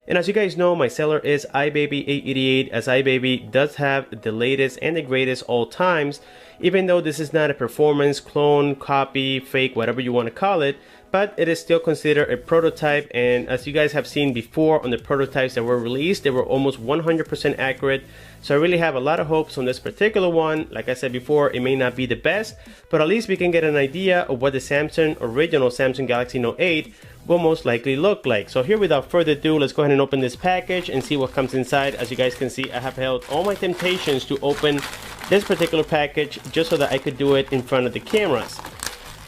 And as you guys know, my seller is iBaby888, as iBaby does have the latest and the greatest all times, even though this is not a performance, clone, copy, fake, whatever you want to call it, but it is still considered a prototype. And as you guys have seen before on the prototypes that were released, they were almost 100% accurate. So I really have a lot of hopes on this particular one. Like I said before, it may not be the best, but at least we can get an idea of what the original Samsung Galaxy Note 8 will most likely look like. So here, without further ado, let's go ahead and open this package and see what comes inside. As you guys can see, I have held all my temptations to open this particular package just so that I could do it in front of the cameras.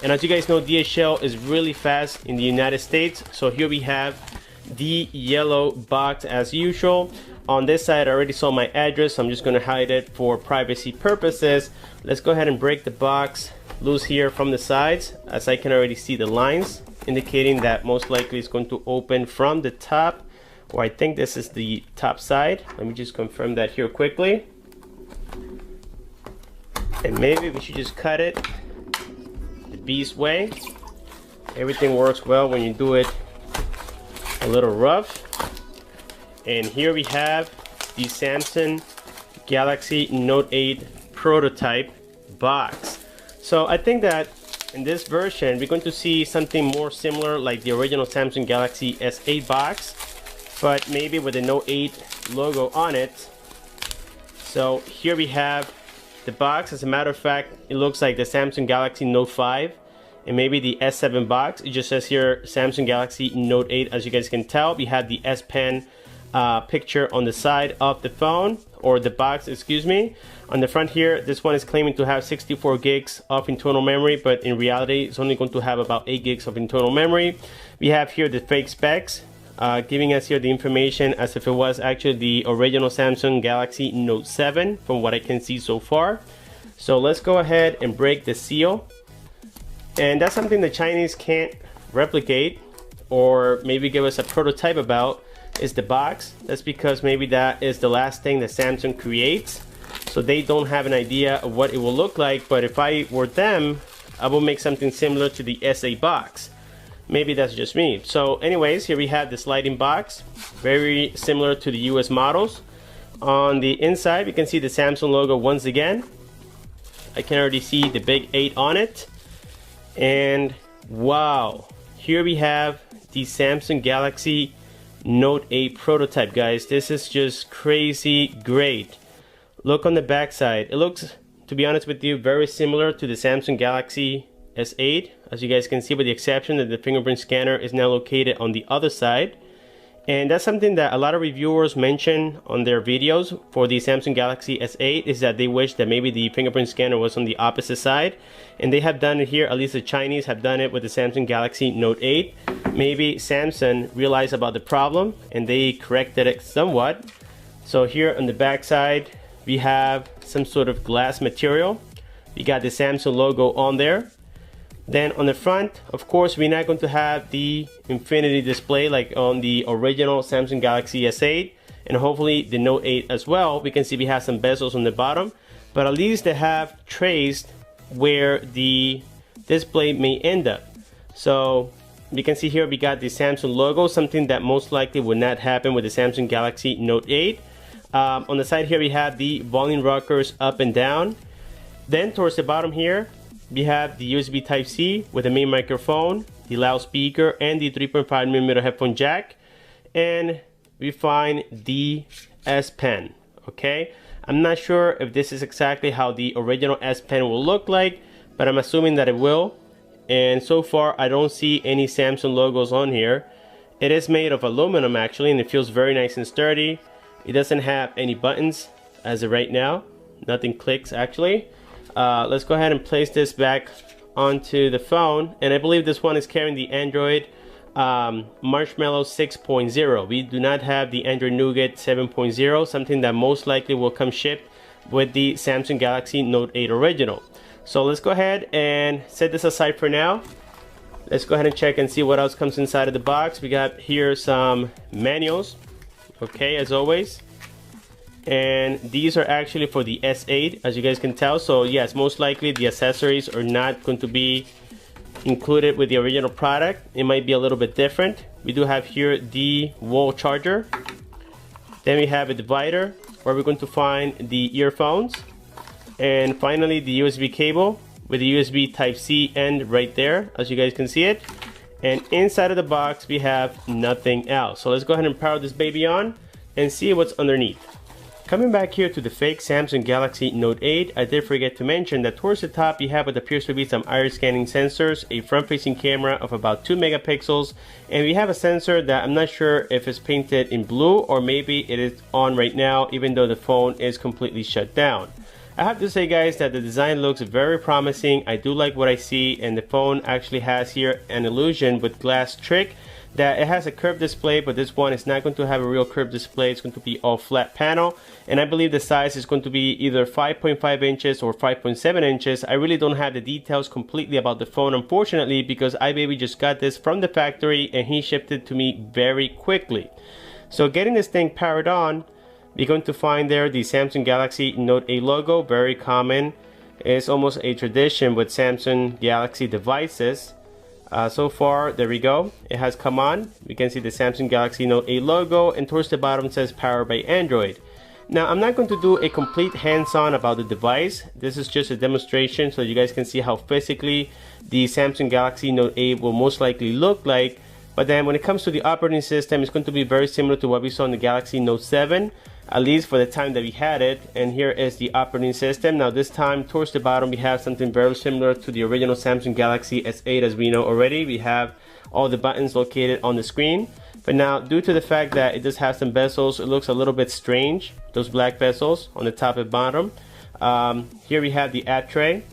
And as you guys know, DHL is really fast in the United States. So here we have the yellow box as usual. On this side, I already saw my address, so I'm just going to hide it for privacy purposes. Let's go ahead and break the box loose here from the sides, as I can already see the lines indicating that most likely it's going to open from the top, or I think this is the top side. Let me just confirm that here quickly. And maybe we should just cut it the beast way. Everything works well when you do it a little rough. And here we have the Samsung Galaxy Note 8 prototype box. So I think that in this version we're going to see something more similar like the original Samsung Galaxy S8 box, but maybe with the Note 8 logo on it. So here we have the box. As a matter of fact, it looks like the Samsung Galaxy Note 5 and maybe the S7 box. It just says here Samsung Galaxy Note 8. As you guys can tell, we have the S Pen picture on the side of the phone, or the box, excuse me. On the front here, this one is claiming to have 64 gigs of internal memory, but in reality it's only going to have about 8 gigs of internal memory. We have here the fake specs, giving us here the information as if it was actually the original Samsung Galaxy Note 7 from what I can see so far. So let's go ahead and break the seal. And that's something the Chinese can't replicate or maybe give us a prototype about, is the box. That's because maybe that is the last thing that Samsung creates, so they don't have an idea of what it will look like. But if I were them, I will make something similar to the S8 box. Maybe that's just me. So anyways, here we have the sliding box, very similar to the US models. On the inside, we can see the Samsung logo once again. I can already see the big 8 on it. And wow, here we have the Samsung Galaxy Note 8 prototype, guys. This is just crazy great. Look on the back side. It looks, to be honest with you, very similar to the Samsung Galaxy S8, as you guys can see, with the exception that the fingerprint scanner is now located on the other side. And that's something that a lot of reviewers mention on their videos for the Samsung Galaxy S8, is that they wish that maybe the fingerprint scanner was on the opposite side. And they have done it here, at least the Chinese have done it with the Samsung Galaxy Note 8. Maybe Samsung realized about the problem and they corrected it somewhat. So here on the back side, we have some sort of glass material. We got the Samsung logo on there. Then on the front, of course, we're not going to have the infinity display like on the original Samsung Galaxy S8, and hopefully the Note 8 as well. We can see we have some bezels on the bottom, but at least they have traced where the display may end up. So you can see here we got the Samsung logo, something that most likely would not happen with the Samsung Galaxy Note 8. On the side here we have the volume rockers up and down. Then towards the bottom here, we have the USB Type-C with the main microphone, the loudspeaker, and the 3.5mm headphone jack. And we find the S Pen. Okay, I'm not sure if this is exactly how the original S Pen will look like, but I'm assuming that it will. And so far, I don't see any Samsung logos on here. It is made of aluminum actually, and it feels very nice and sturdy. It doesn't have any buttons as of right now. Nothing clicks actually. Let's go ahead and place this back onto the phone, and I believe this one is carrying the Android Marshmallow 6.0. We do not have the Android Nougat 7.0, something that most likely will come shipped with the Samsung Galaxy Note 8 original. So let's go ahead and set this aside for now. Let's go ahead and check and see what else comes inside of the box. We got here some manuals, okay, as always. and these are actually for the S8, as you guys can tell. So yes, most likely the accessories are not going to be included with the original product. It might be a little bit different. We do have here the wall charger. Then we have a divider where we're going to find the earphones. And finally the USB cable with the USB Type-C end right there, as you guys can see it. And inside of the box we have nothing else. So let's go ahead and power this baby on and see what's underneath. Coming back here to the fake Samsung Galaxy Note 8, I did forget to mention that towards the top you have what appears to be some iris scanning sensors, a front-facing camera of about 2 megapixels, and we have a sensor that I'm not sure if it's painted in blue or maybe it is on right now even though the phone is completely shut down. I have to say guys that the design looks very promising. I do like what I see, and the phone actually has here an illusion with glass trick that it has a curved display, but this one is not going to have a real curved display. It's going to be all flat panel, and I believe the size is going to be either 5.5 inches or 5.7 inches. I really don't have the details completely about the phone, unfortunately, because iBaby just got this from the factory and he shipped it to me very quickly. So getting this thing powered on, we're going to find there the Samsung Galaxy Note 8 logo, very common. It's almost a tradition with Samsung Galaxy devices. So far, there we go. It has come on. We can see the Samsung Galaxy Note 8 logo, and towards the bottom it says powered by Android. Now, I'm not going to do a complete hands-on about the device. This is just a demonstration so you guys can see how physically the Samsung Galaxy Note 8 will most likely look like. But then when it comes to the operating system, it's going to be very similar to what we saw in the Galaxy Note 7, at least for the time that we had it. And here is the operating system. Now this time towards the bottom we have something very similar to the original Samsung Galaxy S8, as we know already. We have all the buttons located on the screen. But now, due to the fact that it does have some bezels, it looks a little bit strange, those black bezels on the top and bottom. Here we have the app tray,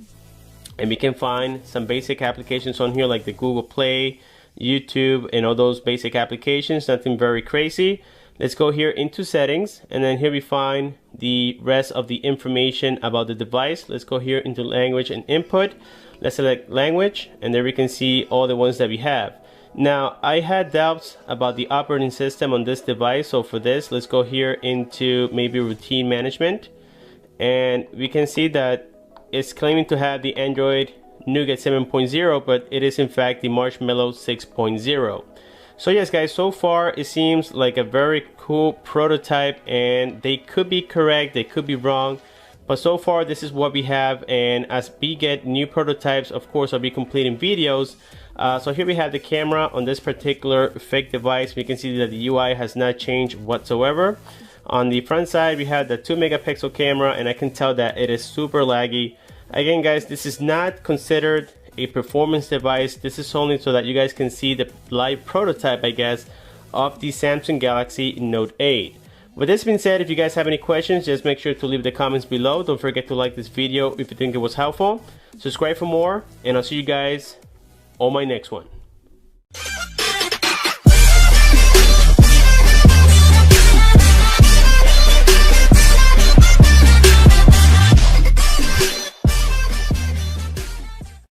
and we can find some basic applications on here like the Google Play, YouTube, and all those basic applications, nothing very crazy. Let's go here into settings, and then here we find the rest of the information about the device. Let's go here into language and input. Let's select language, and there we can see all the ones that we have. Now, I had doubts about the operating system on this device, so for this, let's go here into maybe routine management, and we can see that it's claiming to have the Android Nougat 7.0, but it is in fact the Marshmallow 6.0. So yes guys, so far it seems like a very cool prototype, and they could be correct, they could be wrong, but so far this is what we have. And as we get new prototypes, of course I'll be completing videos. So here we have the camera on this particular fake device. We can see that the UI has not changed whatsoever. On the front side we have the 2 megapixel camera, and I can tell that it is super laggy. Again guys, this is not considered a performance device. This is only so that you guys can see the live prototype, I guess, of the Samsung Galaxy Note 8. With this being said, if you guys have any questions, just make sure to leave the comments below. Don't forget to like this video if you think it was helpful. Subscribe for more, and I'll see you guys on my next one.